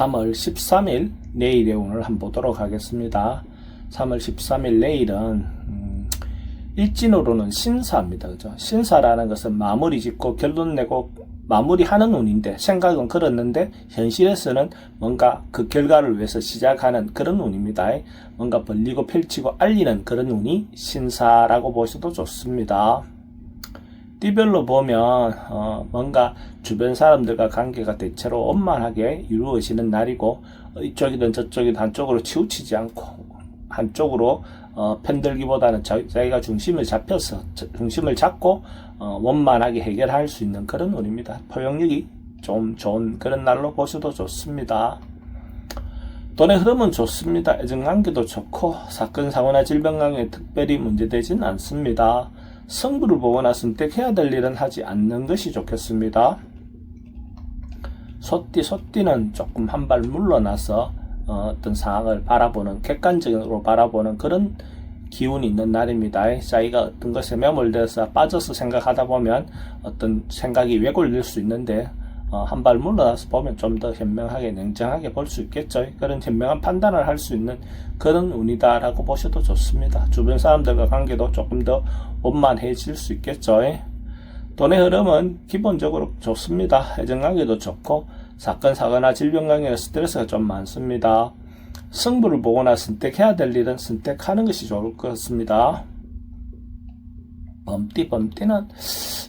3월 13일 내일의 운을 한번 보도록 하겠습니다. 3월 13일 내일은 일진으로는 신사입니다. 그죠? 신사라는 것은 마무리 짓고 결론 내고 마무리하는 운인데, 생각은 그렇는데 현실에서는 뭔가 그 결과를 위해서 시작하는 그런 운입니다. 뭔가 벌리고 펼치고 알리는 그런 운이 신사라고 보셔도 좋습니다. 띠별로 보면 뭔가 주변 사람들과 관계가 대체로 원만하게 이루어지는 날이고, 이쪽이든 저쪽이든 한쪽으로 치우치지 않고 한쪽으로 편들기보다는 자기가 중심을 잡고 원만하게 해결할 수 있는 그런 운입니다. 포용력이 좀 좋은 그런 날로 보셔도 좋습니다. 돈의 흐름은 좋습니다. 애정관계도 좋고 사건 사고나 질병관계에 특별히 문제되진 않습니다. 성부를 보거나 선택해야 될 일은 하지 않는 것이 좋겠습니다. 소띠는 조금 한 발 물러나서 어떤 상황을 바라보는, 객관적으로 바라보는 그런 기운이 있는 날입니다. 자기가 어떤 것에 매몰돼서 빠져서 생각하다 보면 어떤 생각이 왜곡될 수 있는데, 한 발 물러나서 보면 좀 더 현명하게 냉정하게 볼 수 있겠죠. 그런 현명한 판단을 할 수 있는 그런 운이다 라고 보셔도 좋습니다. 주변 사람들과 관계도 조금 더 원만해질 수 있겠죠. 돈의 흐름은 기본적으로 좋습니다. 애정관계도 좋고 사건 사고나 질병관계나 스트레스가 좀 많습니다. 승부를 보거나 선택해야 될 일은 선택하는 것이 좋을 것 같습니다. 범띠는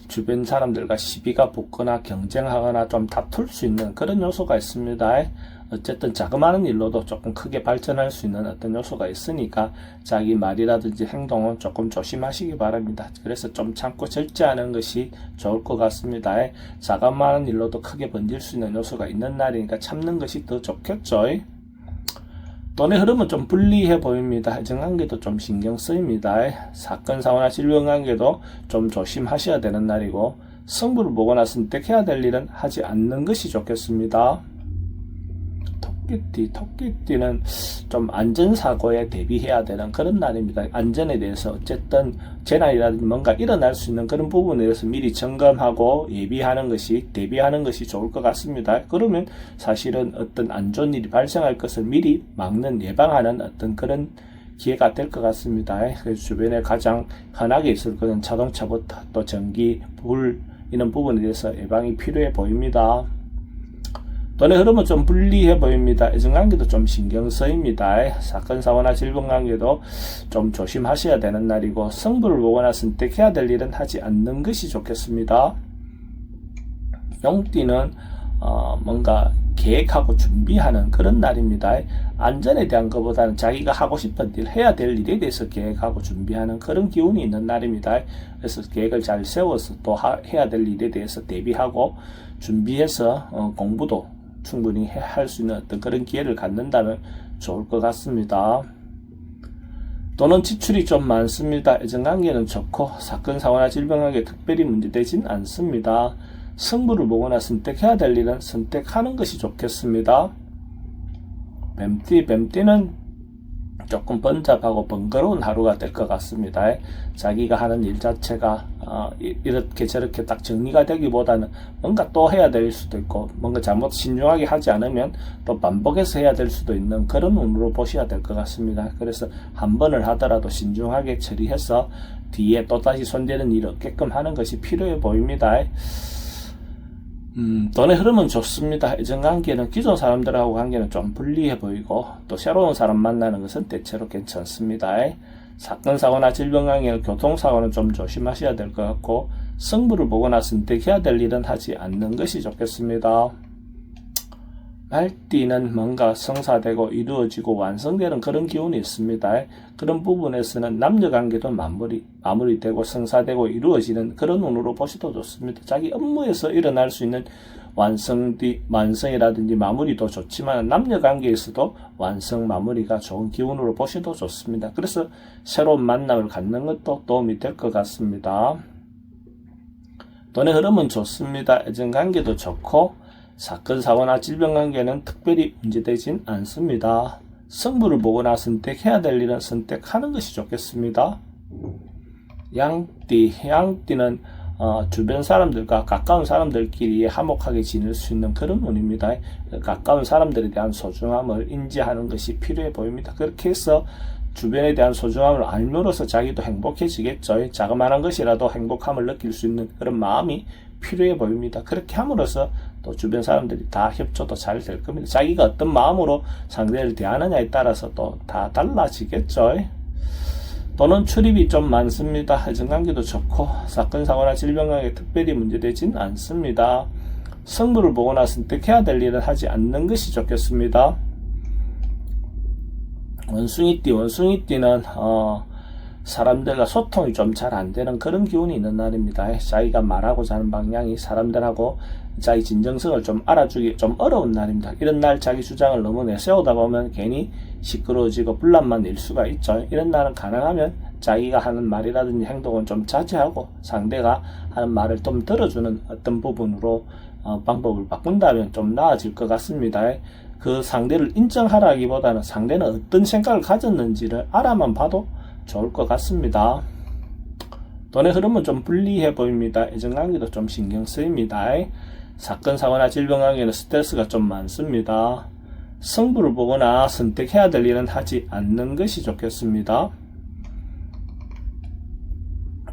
주변 사람들과 시비가 붙거나 경쟁하거나 좀 다툴 수 있는 그런 요소가 있습니다. 어쨌든 자그마한 일로도 조금 크게 발전할 수 있는 어떤 요소가 있으니까 자기 말이라든지 행동은 조금 조심하시기 바랍니다. 그래서 좀 참고 절제하는 것이 좋을 것 같습니다. 자그마한 일로도 크게 번질 수 있는 요소가 있는 날이니까 참는 것이 더 좋겠죠. 돈의 흐름은 좀 불리해 보입니다. 애정관계도 좀 신경 쓰입니다. 사건 사고나 질병관계도 좀 조심하셔야 되는 날이고, 승부를 보거나 선택해야 될 일은 하지 않는 것이 좋겠습니다. 토끼띠는 좀 안전사고에 대비해야 되는 그런 날입니다. 안전에 대해서 어쨌든 재난이라든지 뭔가 일어날 수 있는 그런 부분에 대해서 미리 점검하고 대비하는 것이 좋을 것 같습니다. 그러면 사실은 어떤 안 좋은 일이 발생할 것을 미리 예방하는 어떤 그런 기회가 될 것 같습니다. 그래서 주변에 가장 흔하게 있을 것은 자동차부터 또 전기, 불 이런 부분에 대해서 예방이 필요해 보입니다. 돈의 흐름은 좀 불리해 보입니다. 애정관계도 좀 신경 쓰입니다. 사건 사고나 질병관계도 좀 조심하셔야 되는 날이고, 승부를 보거나 선택해야 될 일은 하지 않는 것이 좋겠습니다. 용띠는 뭔가 계획하고 준비하는 그런 날입니다. 안전에 대한 것보다는 자기가 하고 싶은 일, 해야 될 일에 대해서 계획하고 준비하는 그런 기운이 있는 날입니다. 그래서 계획을 잘 세워서 또 해야 될 일에 대해서 대비하고 준비해서 공부도 충분히 할 수 있는 어떤 그런 기회를 갖는다면 좋을 것 같습니다. 돈은 지출이 좀 많습니다. 애정관계는 좋고 사건 사고나 질병관계 특별히 문제되진 않습니다. 승부를 보거나 선택해야 될 일은 선택하는 것이 좋겠습니다. 뱀띠는 조금 번잡하고 번거로운 하루가 될 것 같습니다. 자기가 하는 일 자체가 이렇게 저렇게 딱 정리가 되기보다는 뭔가 또 해야 될 수도 있고, 뭔가 잘못 신중하게 하지 않으면 또 반복해서 해야 될 수도 있는 그런 운으로 보셔야 될 것 같습니다. 그래서 한 번을 하더라도 신중하게 처리해서 뒤에 또다시 손대는 일이 없게끔 하는 것이 필요해 보입니다. 돈의 흐름은 좋습니다. 애정관계는 기존 사람들하고 관계는 좀 불리해 보이고, 또 새로운 사람 만나는 것은 대체로 괜찮습니다. 사건 사고나 질병관계는 교통사고는 좀 조심하셔야 될 것 같고, 승부를 보거나 선택해야 될 일은 하지 않는 것이 좋겠습니다. 말띠는 뭔가 성사되고 이루어지고 완성되는 그런 기운이 있습니다. 그런 부분에서는 남녀관계도 마무리되고 성사되고 이루어지는 그런 운으로 보셔도 좋습니다. 자기 업무에서 일어날 수 있는 완성이라든지 마무리도 좋지만 남녀관계에서도 완성 마무리가 좋은 기운으로 보셔도 좋습니다. 그래서 새로운 만남을 갖는 것도 도움이 될 것 같습니다. 돈의 흐름은 좋습니다. 애정관계도 좋고 사건 사고나 질병관계는 특별히 문제되진 않습니다. 승부를 보거나 선택해야 될 일은 선택하는 것이 좋겠습니다. 양띠는 주변 사람들과 가까운 사람들끼리 화목하게 지낼 수 있는 그런 운입니다. 가까운 사람들에 대한 소중함을 인지하는 것이 필요해 보입니다. 그렇게 해서 주변에 대한 소중함을 알므로써 자기도 행복해지겠죠. 자그마한 것이라도 행복함을 느낄 수 있는 그런 마음이 필요해 보입니다. 그렇게 함으로써 또 주변 사람들이 다 협조도 잘 될 겁니다. 자기가 어떤 마음으로 상대를 대하느냐에 따라서 또 다 달라지겠죠. 또는 출입이 좀 많습니다. 애정관계도 좋고 사건 사고나 질병관계 특별히 문제되진 않습니다. 성부를 보거나 선택해야 될 일은 하지 않는 것이 좋겠습니다. 원숭이띠는 사람들과 소통이 좀 잘 안 되는 그런 기운이 있는 날입니다. 자기가 말하고자 하는 방향이 사람들하고 자기 진정성을 좀 알아주기 좀 어려운 날입니다. 이런 날 자기 주장을 너무 내세우다 보면 괜히 시끄러워지고 분란만 일 수가 있죠. 이런 날은 가능하면 자기가 하는 말이라든지 행동은 좀 자제하고 상대가 하는 말을 좀 들어주는 어떤 부분으로 방법을 바꾼다면 좀 나아질 것 같습니다. 그 상대를 인정하라기보다는 상대는 어떤 생각을 가졌는지를 알아만 봐도 좋을 것 같습니다. 돈의 흐름은 좀 불리해 보입니다. 애정관계도 좀 신경 쓰입니다. 사건, 사고나 질병관계는 스트레스가 좀 많습니다. 성부를 보거나 선택해야 될 일은 하지 않는 것이 좋겠습니다.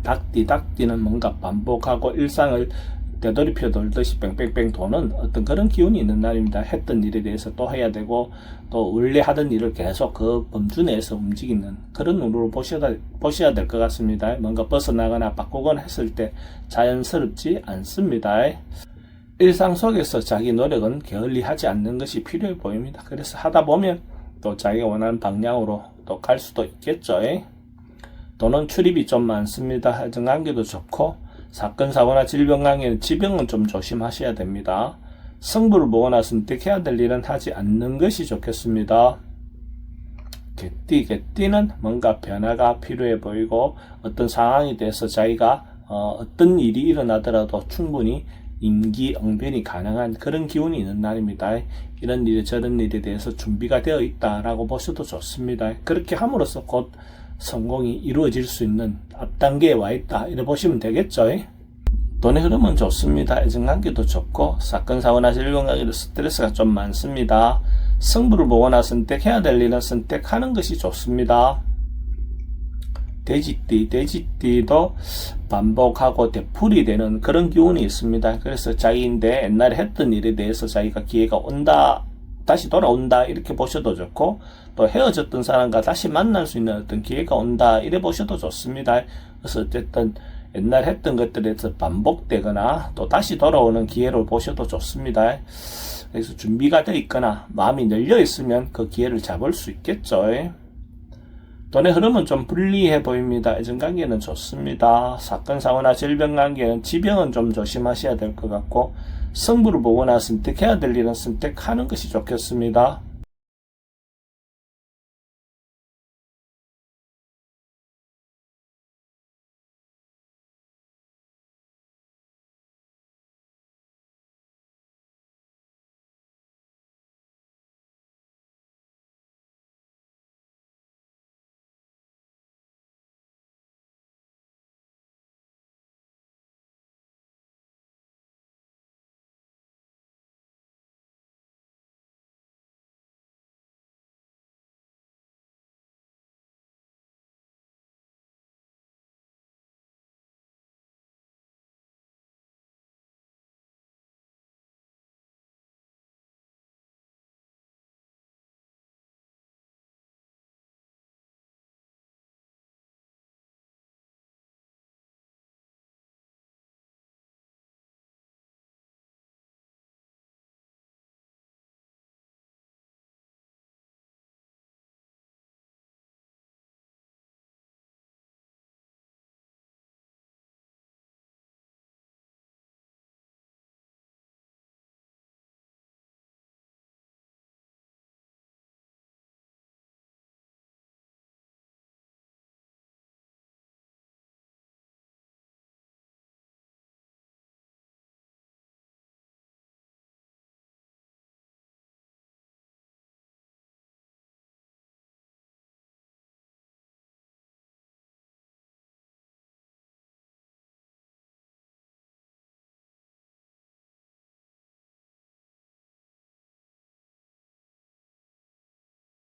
닭띠는 뭔가 반복하고 일상을 되돌이켜 돌듯이 뺑뺑뺑 도는 어떤 그런 기운이 있는 날입니다. 했던 일에 대해서 또 해야 되고 또 원래 하던 일을 계속 그 범주 내에서 움직이는 그런 눈으로 보셔야 될 것 같습니다. 뭔가 벗어나거나 바꾸거나 했을 때 자연스럽지 않습니다. 일상 속에서 자기 노력은 게을리하지 않는 것이 필요해 보입니다. 그래서 하다 보면 또 자기가 원하는 방향으로 또 갈 수도 있겠죠. 또는 출입이 좀 많습니다. 애정관계도 좋고 사건, 사고나 질병관계는 지병은 좀 조심하셔야 됩니다. 성부를 보거나 선택해야 될 일은 하지 않는 것이 좋겠습니다. 개띠는 뭔가 변화가 필요해 보이고 어떤 상황에 대해서 자기가 어떤 일이 일어나더라도 충분히 임기응변이 가능한 그런 기운이 있는 날입니다. 이런 일 저런 일에 대해서 준비가 되어 있다라고 보셔도 좋습니다. 그렇게 함으로써 곧 성공이 이루어질 수 있는 앞단계에 와 있다 이렇게 보시면 되겠죠. 돈의 흐름은 좋습니다. 애정관계도 좋고 사건, 사고나 질병관계도 스트레스가 좀 많습니다. 성부를 보거나 선택해야 될 일은 선택하는 것이 좋습니다. 돼지띠도 반복하고 되풀이 되는 그런 기운이 있습니다. 그래서 자기인데 옛날에 했던 일에 대해서 자기가 기회가 온다, 다시 돌아온다 이렇게 보셔도 좋고 또 헤어졌던 사람과 다시 만날 수 있는 어떤 기회가 온다 이래 보셔도 좋습니다. 그래서 어쨌든 옛날 했던 것들에서 반복되거나 또 다시 돌아오는 기회를 보셔도 좋습니다. 그래서 준비가 되어 있거나 마음이 열려 있으면 그 기회를 잡을 수 있겠죠. 돈의 흐름은 좀 불리해 보입니다. 애정관계는 좋습니다. 사건, 사고나 질병관계는 지병은 좀 조심하셔야 될 것 같고 성부를 보거나 선택해야 될 일은 선택하는 것이 좋겠습니다.